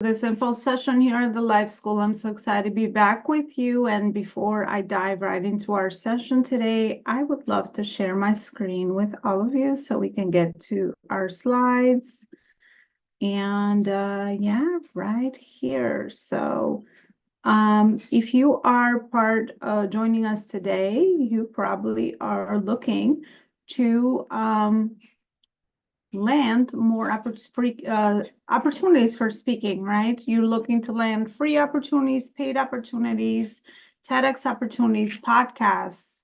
This info session here at the Life School. I'm so excited to be back with you. And before I dive right into our session today, I would love to share my screen with all of you so we can get to our slides. And yeah, right here. So if you are joining us today, you probably are looking to land more opportunities for speaking, right? You're looking to land free opportunities, paid opportunities, TEDx opportunities, podcasts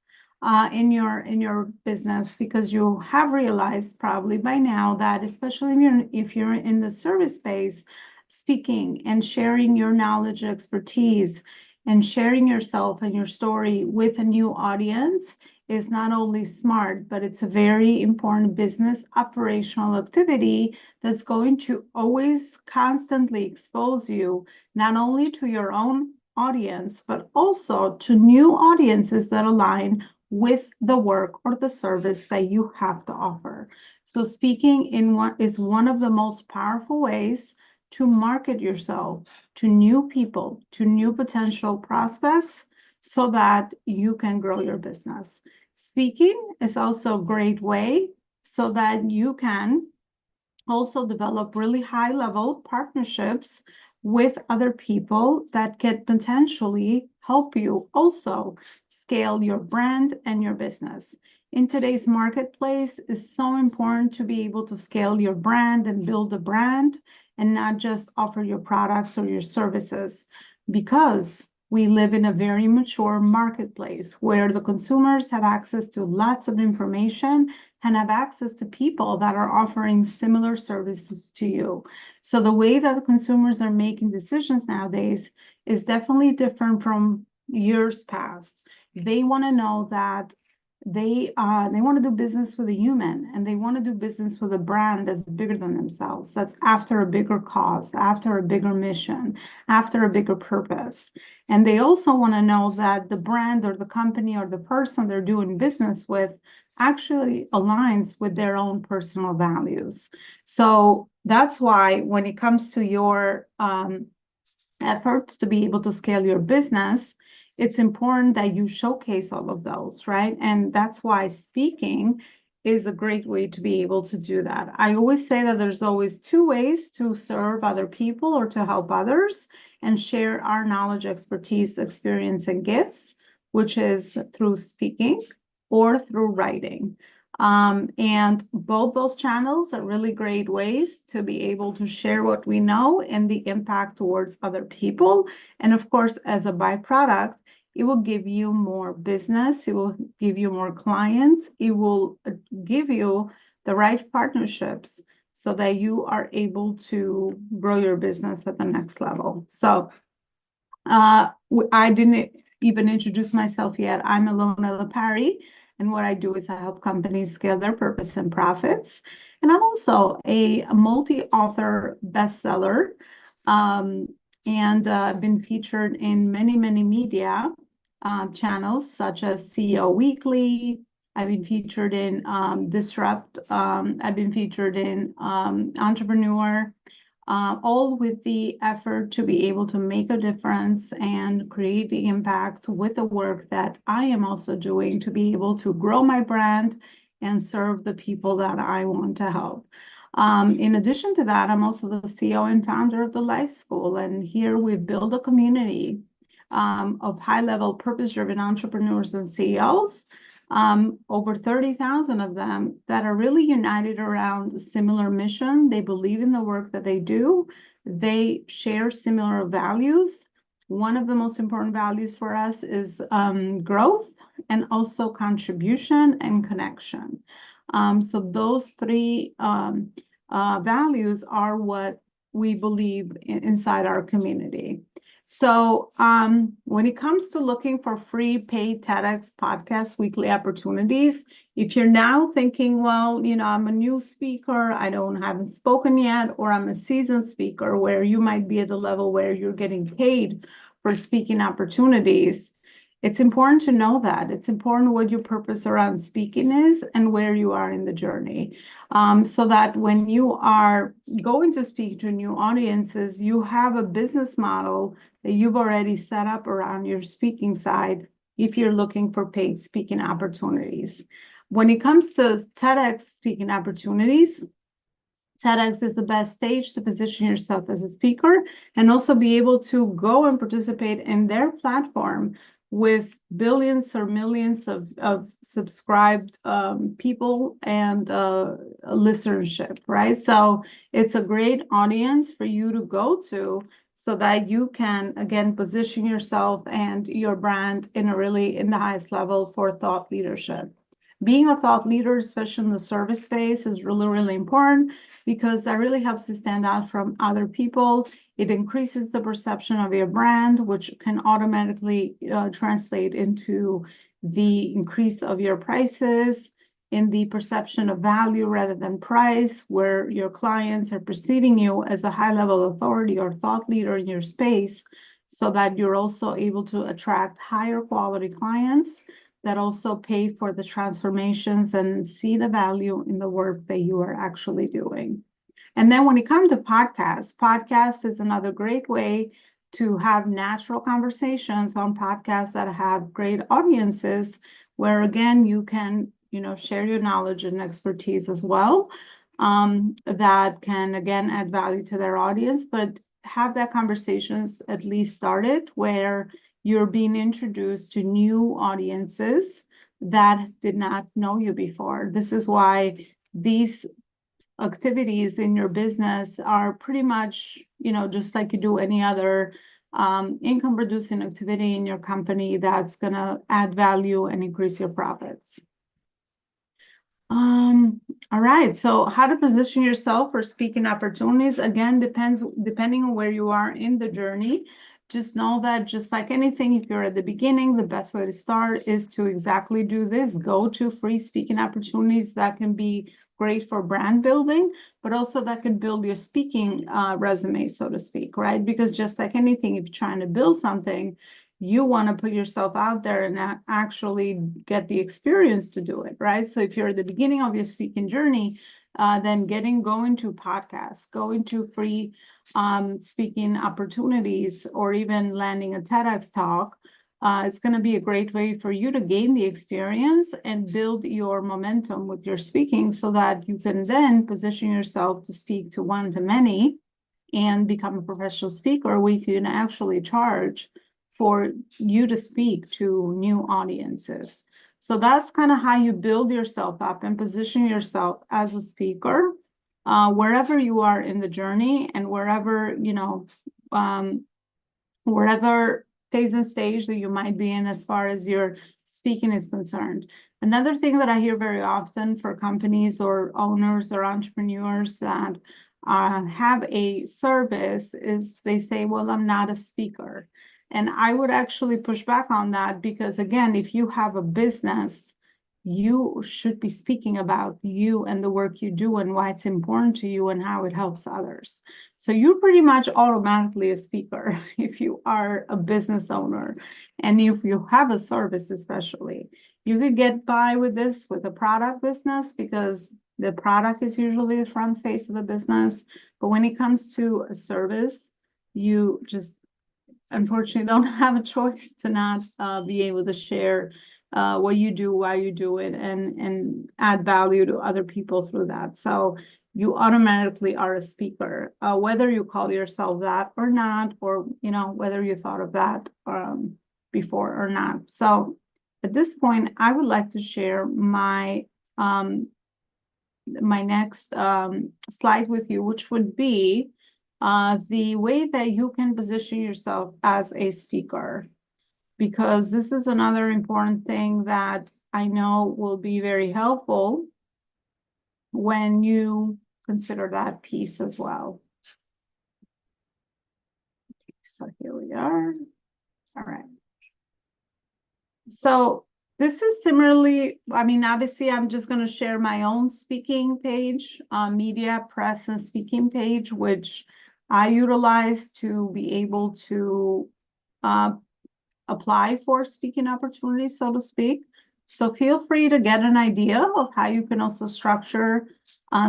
in your business, because you have realized probably by now that, especially if you're in the service space, speaking and sharing your knowledge and expertise and sharing yourself and your story with a new audience is not only smart, but it's a very important business operational activity that's going to always constantly expose you not only to your own audience, but also to new audiences that align with the work or the service that you have to offer. So speaking is one of the most powerful ways to market yourself to new people, to new potential prospects, so that you can grow your business. Speaking is also a great way so that you can also develop really high-level partnerships with other people that can potentially help you also scale your brand and your business. In today's marketplace, it's so important to be able to scale your brand and build a brand and not just offer your products or your services, because we live in a very mature marketplace where the consumers have access to lots of information and have access to people that are offering similar services to you. So the way that the consumers are making decisions nowadays is definitely different from years past. They want to know that they want to do business with a human, and they want to do business with a brand that's bigger than themselves, that's after a bigger cause, after a bigger mission, after a bigger purpose. And they also want to know that the brand or the company or the person they're doing business with actually aligns with their own personal values. So that's why when it comes to your efforts to be able to scale your business, it's important that you showcase all of those, right? And that's why speaking is a great way to be able to do that. I always say that there's always two ways to serve other people or to help others and share our knowledge, expertise, experience, and gifts, which is through speaking or through writing. And both those channels are really great ways to be able to share what we know and the impact towards other people. And of course, as a byproduct, it will give you more business, it will give you more clients, it will give you the right partnerships so that you are able to grow your business at the next level. So I didn't even introduce myself yet. I'm Ilona Lepari, and what I do is I help companies scale their purpose and profits. And I'm also a multi-author bestseller, and I've been featured in many, many media channels such as CEO Weekly. I've been featured in Disrupt. I've been featured in Entrepreneur, all with the effort to be able to make a difference and create the impact with the work that I am also doing to be able to grow my brand and serve the people that I want to help. In addition to that, I'm also the CEO and founder of the Life School, and here we've built a community of high-level purpose-driven entrepreneurs and CEOs, over 30,000 of them that are really united around a similar mission. They believe in the work that they do. They share similar values. One of the most important values for us is growth, and also contribution and connection. So those three values are what we believe inside our community. So when it comes to looking for free paid TEDx podcast weekly opportunities, if you're now thinking, well, I'm a new speaker, haven't spoken yet, or I'm a seasoned speaker where you might be at the level where you're getting paid for speaking opportunities, It's important to know that. It's important what your purpose around speaking is and where you are in the journey. So that when you are going to speak to new audiences, you have a business model that you've already set up around your speaking side if you're looking for paid speaking opportunities. When it comes to TEDx speaking opportunities, TEDx is the best stage to position yourself as a speaker and also be able to go and participate in their platform with billions or millions of subscribed people and listenership, right? So it's a great audience for you to go to so that you can, again, position yourself and your brand in the highest level for thought leadership. Being a thought leader, especially in the service space, is really, really important because that really helps you stand out from other people. It increases the perception of your brand, which can automatically translate into the increase of your prices, in the perception of value rather than price, where your clients are perceiving you as a high-level authority or thought leader in your space, so that you're also able to attract higher quality clients that also pay for the transformations and see the value in the work that you are actually doing. And then when it comes to podcasts is another great way to have natural conversations on podcasts that have great audiences, where again, you can, share your knowledge and expertise as well, that can again add value to their audience, but have that conversations at least started where you're being introduced to new audiences that did not know you before. This is why these activities in your business are pretty much, just like you do any other income producing activity in your company that's going to add value and increase your profits. All right. So how to position yourself for speaking opportunities, again, depending on where you are in the journey. Just know that just like anything, if you're at the beginning, the best way to start is to exactly do this. Go to free speaking opportunities that can be great for brand building, but also that can build your speaking resume, so to speak, right? Because just like anything, if you're trying to build something, you want to put yourself out there and actually get the experience to do it, right? So if you're at the beginning of your speaking journey, then going to podcasts, going to free speaking opportunities, or even landing a TEDx talk, it's going to be a great way for you to gain the experience and build your momentum with your speaking so that you can then position yourself to speak to one-to-many and become a professional speaker. We can actually charge for you to speak to new audiences. So that's kind of how you build yourself up and position yourself as a speaker, wherever you are in the journey and wherever, wherever phase and stage that you might be in as far as your speaking is concerned. Another thing that I hear very often for companies or owners or entrepreneurs that have a service is they say, well, I'm not a speaker. And I would actually push back on that because, again, if you have a business, you should be speaking about you and the work you do and why it's important to you and how it helps others. So you're pretty much automatically a speaker if you are a business owner. And if you have a service, especially, you could get by with this with a product business because the product is usually the front face of the business. But when it comes to a service, you just unfortunately don't have a choice to not be able to share what you do, why you do it, and add value to other people through that. So you automatically are a speaker, whether you call yourself that or not, or whether you thought of that before or not. So at this point, I would like to share my next slide with you, which would be the way that you can position yourself as a speaker, because this is another important thing that I know will be very helpful when you consider that piece as well. Okay, so here we are. All right. So this is similarly, obviously, I'm just going to share my own speaking page, media, press, and speaking page, which I utilize to be able to apply for speaking opportunities, so to speak. So feel free to get an idea of how you can also structure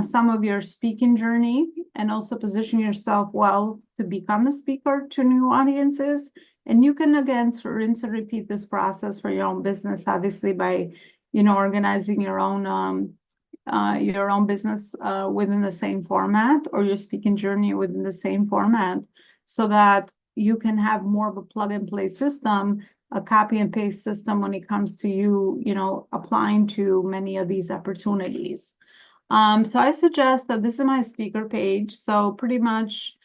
some of your speaking journey and also position yourself well to become a speaker to new audiences. And you can, again, rinse and repeat this process for your own business, obviously, by, organizing your own business within the same format, or your speaking journey within the same format, so that you can have more of a plug and play system, a copy and paste system when it comes to you, applying to many of these opportunities. So I suggest that this is my speaker page. So pretty much,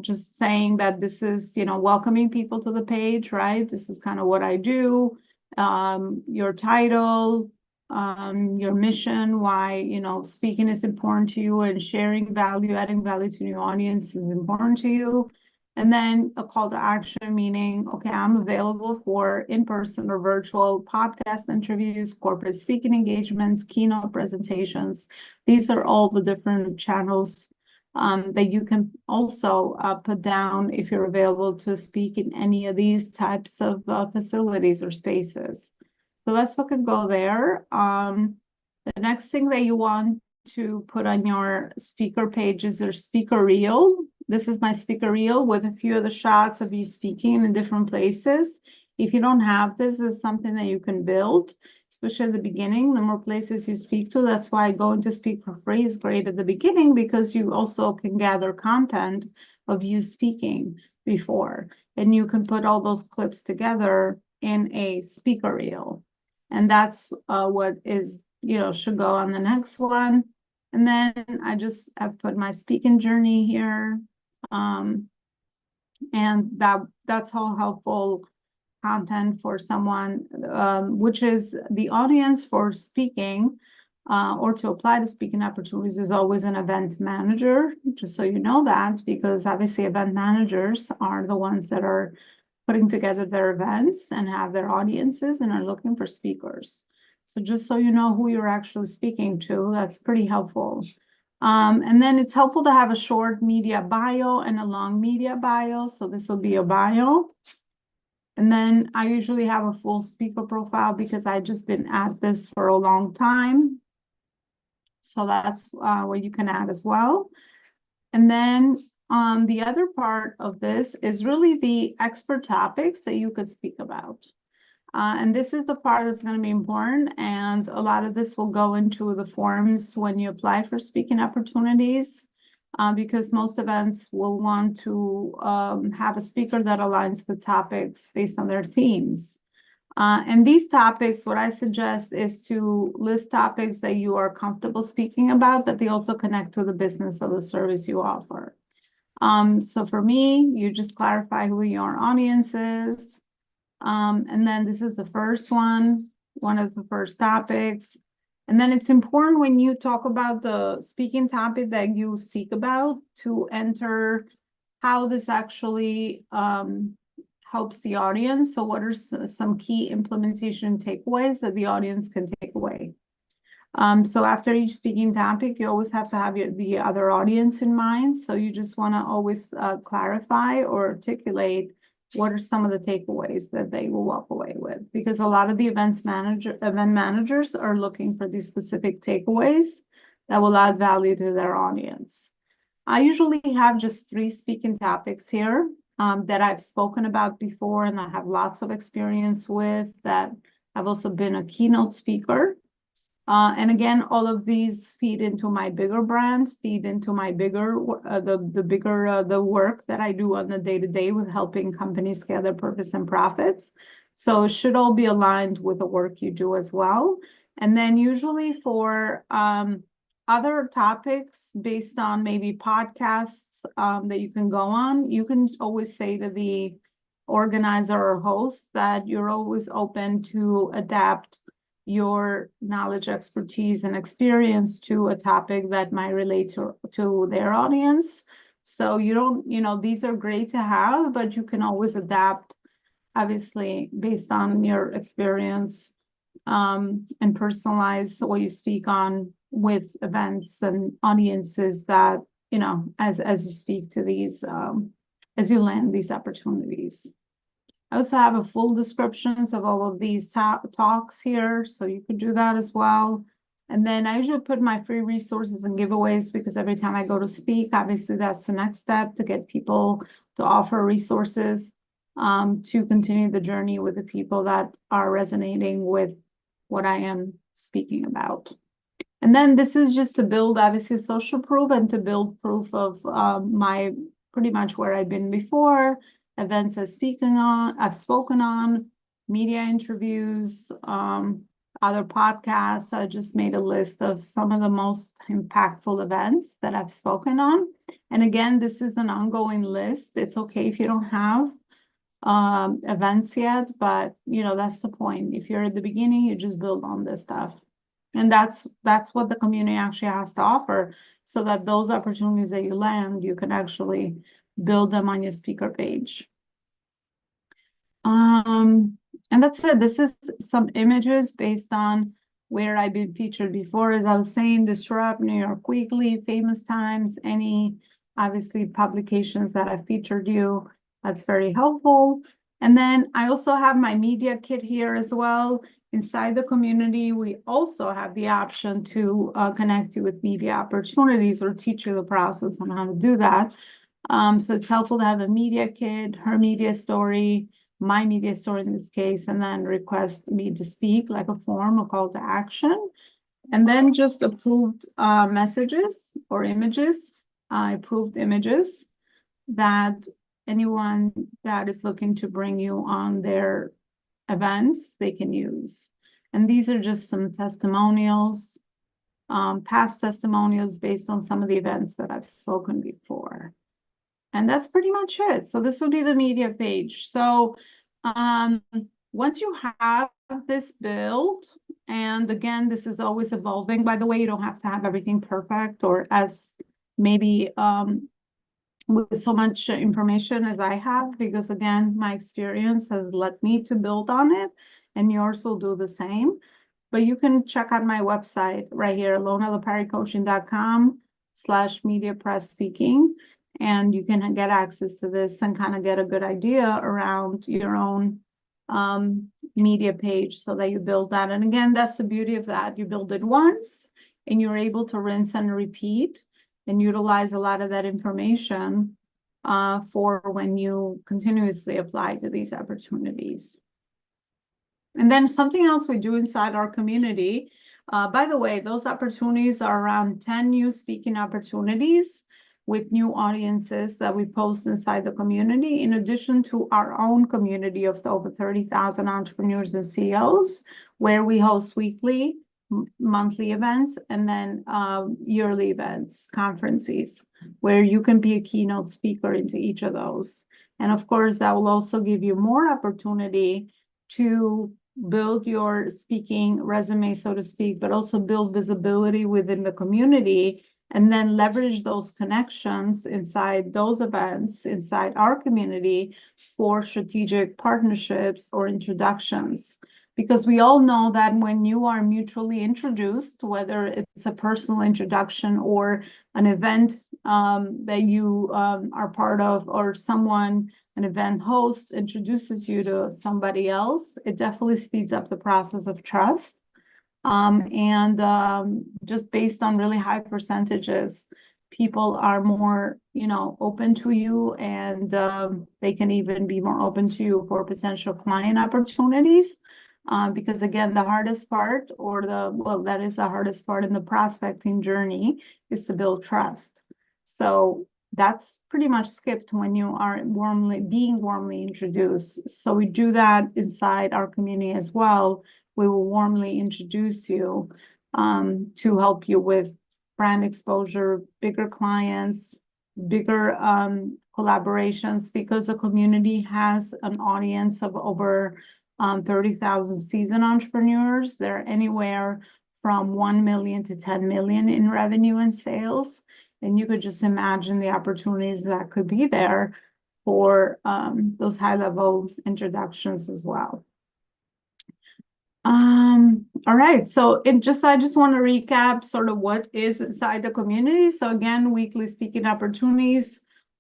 just saying that this is, welcoming people to the page, right? This is kind of what I do. Your title, your mission, why, speaking is important to you, and sharing value, adding value to your audience is important to you. And then a call to action, meaning, okay, I'm available for in-person or virtual podcast interviews, corporate speaking engagements, keynote presentations. These are all the different channels that you can also put down if you're available to speak in any of these types of facilities or spaces. So let's look and go there. The next thing that you want to put on your speaker page is your speaker reel. This is my speaker reel with a few of the shots of you speaking in different places. If you don't have this, it's something that you can build, especially at the beginning. The more places you speak to, that's why going to speak for free is great at the beginning, because you also can gather content of you speaking before, and you can put all those clips together in a speaker reel. And that's what is, should go on the next one. And then I've put my speaking journey here. And that's all helpful content for someone, which is the audience for speaking or to apply to speaking opportunities is always an event manager, just so you know that, because obviously event managers are the ones that are putting together their events and have their audiences and are looking for speakers. So just so you know who you're actually speaking to, that's pretty helpful. And then it's helpful to have a short media bio and a long media bio. So this will be a bio. And then I usually have a full speaker profile because I've just been at this for a long time. So that's what you can add as well. And then the other part of this is really the expert topics that you could speak about. And this is the part that's going to be important. And a lot of this will go into the forms when you apply for speaking opportunities, because most events will want to have a speaker that aligns with topics based on their themes. And these topics, what I suggest is to list topics that you are comfortable speaking about, but they also connect to the business of the service you offer. So for me, you just clarify who your audience is. And then this is the first one of the first topics. And then it's important when you talk about the speaking topic that you speak about to enter how this actually helps the audience. So what are some key implementation takeaways that the audience can take away? So after each speaking topic, you always have to have the other audience in mind. So you just want to always clarify or articulate what are some of the takeaways that they will walk away with, because a lot of the event managers are looking for these specific takeaways that will add value to their audience. I usually have just 3 speaking topics here that I've spoken about before and I have lots of experience with, that I've also been a keynote speaker. And again, all of these feed into my bigger brand, feed into my bigger, the work that I do on the day-to-day with helping companies scale their purpose and profits. So it should all be aligned with the work you do as well. And then usually for other topics based on maybe podcasts that you can go on, you can always say to the organizer or host that you're always open to adapt your knowledge, expertise, and experience to a topic that might relate to their audience. So you don't, these are great to have, but you can always adapt, obviously, based on your experience, and personalize what you speak on with events and audiences that, as you speak to these, as you land these opportunities. I also have a full descriptions of all of these talks here, so you could do that as well. And then I usually put my free resources and giveaways because every time I go to speak, obviously that's the next step to get people to offer resources to continue the journey with the people that are resonating with what I am speaking about. And then this is just to build obviously social proof and to build proof of my pretty much where I've been before, events I've spoken on, media interviews, other podcasts. I just made a list of some of the most impactful events that I've spoken on. And again, this is an ongoing list. It's okay if you don't have events yet, but that's the point. If you're at the beginning, you just build on this stuff. And that's what the community actually has to offer, so that those opportunities that you land, you can actually build them on your speaker page. And that's it. This is some images based on where I've been featured before. As I was saying, Disrupt, New York Weekly, Famous Times, any obviously publications that have featured you. That's very helpful. And then I also have my media kit here as well. Inside the community, we also have the option to connect you with media opportunities or teach you the process on how to do that. So it's helpful to have a media kit, her media story, my media story in this case, and then request me to speak, like a form, a call to action. And then just approved messages or images, approved images that anyone that is looking to bring you on their events, they can use. And these are just some testimonials, past testimonials based on some of the events that I've spoken before. And that's pretty much it. So this would be the media page. So once you have this built, and again, this is always evolving. By the way, you don't have to have everything perfect or as maybe with so much information as I have, because again, my experience has led me to build on it, and yours will do the same. But you can check out my website right here, lonalaparrycoaching.com/media press speaking. And you can get access to this and kind of get a good idea around your own media page so that you build that. And again, that's the beauty of that. You build it once and you're able to rinse and repeat and utilize a lot of that information for when you continuously apply to these opportunities. And then something else we do inside our community, by the way, those opportunities are around 10 new speaking opportunities with new audiences that we post inside the community, in addition to our own community of over 30,000 entrepreneurs and CEOs, where we host weekly, monthly events, and then yearly events, conferences, where you can be a keynote speaker into each of those. And of course, that will also give you more opportunity to build your speaking resume, so to speak, but also build visibility within the community, and then leverage those connections inside those events, inside our community, for strategic partnerships or introductions. Because we all know that when you are mutually introduced, whether it's a personal introduction or an event that you are part of, or an event host introduces you to somebody else, it definitely speeds up the process of trust. Just based on really high percentages, people are more, open to you, and they can even be more open to you for potential client opportunities. Because again, the hardest part, that is the hardest part in the prospecting journey, is to build trust. So that's pretty much skipped when you are being warmly introduced. So we do that inside our community as well. We will warmly introduce you to help you with brand exposure, bigger clients, bigger collaborations, because the community has an audience of over 30,000 seasoned entrepreneurs. They're anywhere from 1 million to 10 million in revenue and sales. And you could just imagine the opportunities that could be there for those high-level introductions as well. All right, so I just want to recap sort of what is inside the community. So again, weekly speaking opportunities,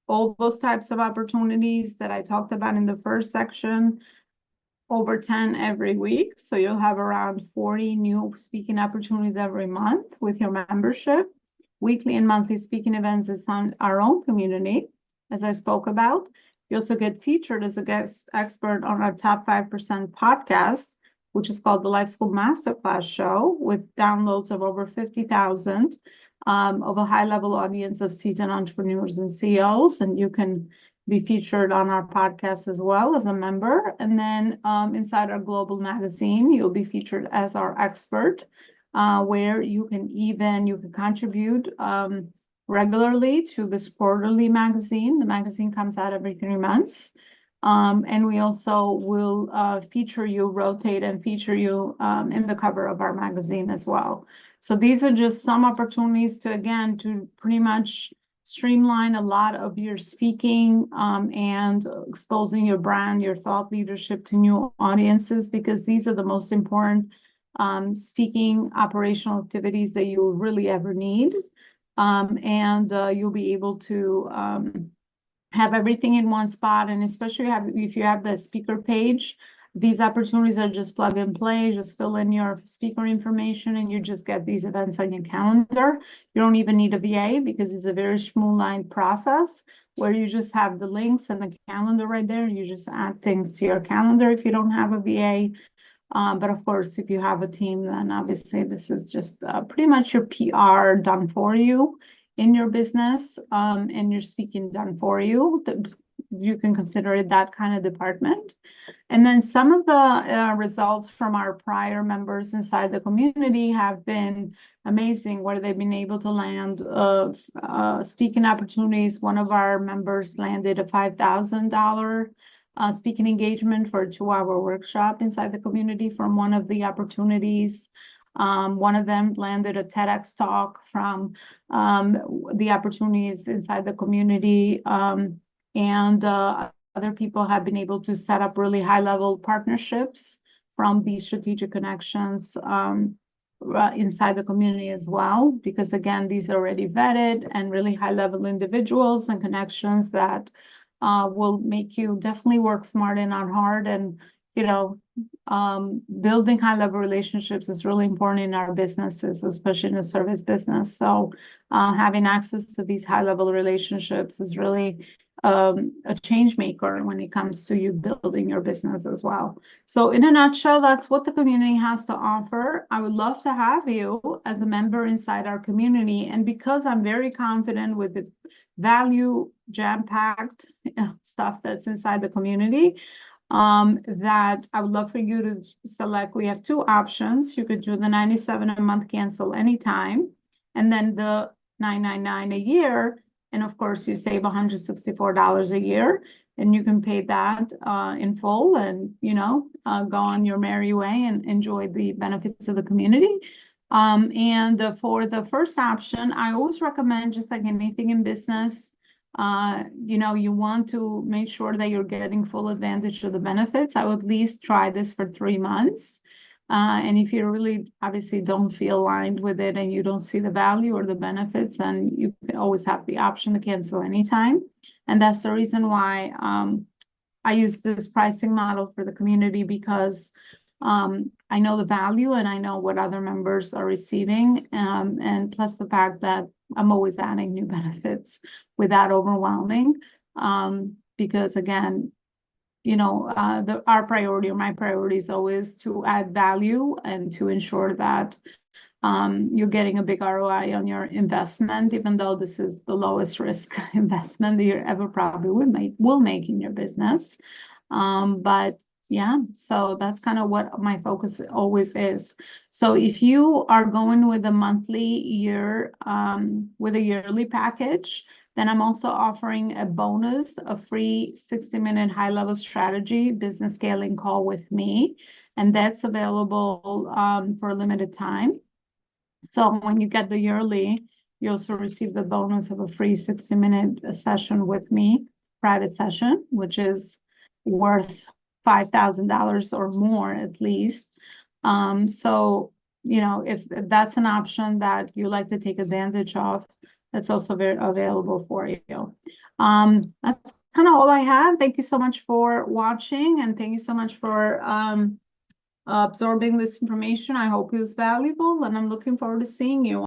all those types of opportunities that I talked about in the first section, over 10 every week. So you'll have around 40 new speaking opportunities every month with your membership. Weekly and monthly speaking events is on our own community, as I spoke about. You also get featured as a guest expert on our top 5% podcast, which is called the Life School Masterclass Show, with downloads of over 50,000 of a high-level audience of seasoned entrepreneurs and CEOs. And you can be featured on our podcast as well as a member. And then inside our global magazine, you'll be featured as our expert, where you can contribute regularly to this quarterly magazine. The magazine comes out every 3 months. And we also will rotate and feature you in the cover of our magazine as well. So these are just some opportunities to pretty much streamline a lot of your speaking and exposing your brand, your thought leadership to new audiences, because these are the most important speaking operational activities that you will really ever need. You'll be able to have everything in one spot. And especially if you have the speaker page, these opportunities are just plug and play. Just fill in your speaker information and you just get these events on your calendar. You don't even need a VA because it's a very streamlined process where you just have the links and the calendar right there. You just add things to your calendar if you don't have a VA. But of course, if you have a team, then obviously this is just pretty much your PR done for you in your business, and your speaking done for you. You can consider it that kind of department. And then some of the results from our prior members inside the community have been amazing, where they've been able to land speaking opportunities. One of our members landed a $5,000 speaking engagement for a 2-hour workshop inside the community from one of the opportunities. One of them landed a TEDx talk from the opportunities inside the community. Other people have been able to set up really high-level partnerships from these strategic connections inside the community as well, because again, these are already vetted and really high-level individuals and connections that will make you definitely work smart and not hard. And building high-level relationships is really important in our businesses, especially in the service business. So having access to these high-level relationships is really a change maker when it comes to you building your business as well. So in a nutshell, that's what the community has to offer. I would love to have you as a member inside our community. And because I'm very confident with the value jam-packed stuff that's inside the community, that I would love for you to select. We have 2 options. You could do the $97 a month, cancel anytime, and then the $999 a year. And of course, you save $164 a year, and you can pay that in full and, go on your merry way and enjoy the benefits of the community. For the first option, I always recommend, just like anything in business, you want to make sure that you're getting full advantage of the benefits. I would at least try this for 3 months. And if you really obviously don't feel aligned with it and you don't see the value or the benefits, then you can always have the option to cancel anytime. And that's the reason why I use this pricing model for the community, because I know the value and I know what other members are receiving. And plus the fact that I'm always adding new benefits without overwhelming. Because again, our priority or my priority is always to add value and to ensure that you're getting a big ROI on your investment, even though this is the lowest risk investment that you ever probably will make in your business. But yeah, so that's kind of what my focus always is. So if you are going with with a yearly package, then I'm also offering a bonus, a free 60-minute high-level strategy business scaling call with me. And that's available for a limited time. So when you get the yearly, you also receive the bonus of a free 60-minute session with me, private session, which is worth $5,000 or more at least. So, if that's an option that you like to take advantage of, that's also very available for you. That's kind of all I had. Thank you so much for watching, and thank you so much for absorbing this information. I hope it was valuable, and I'm looking forward to seeing you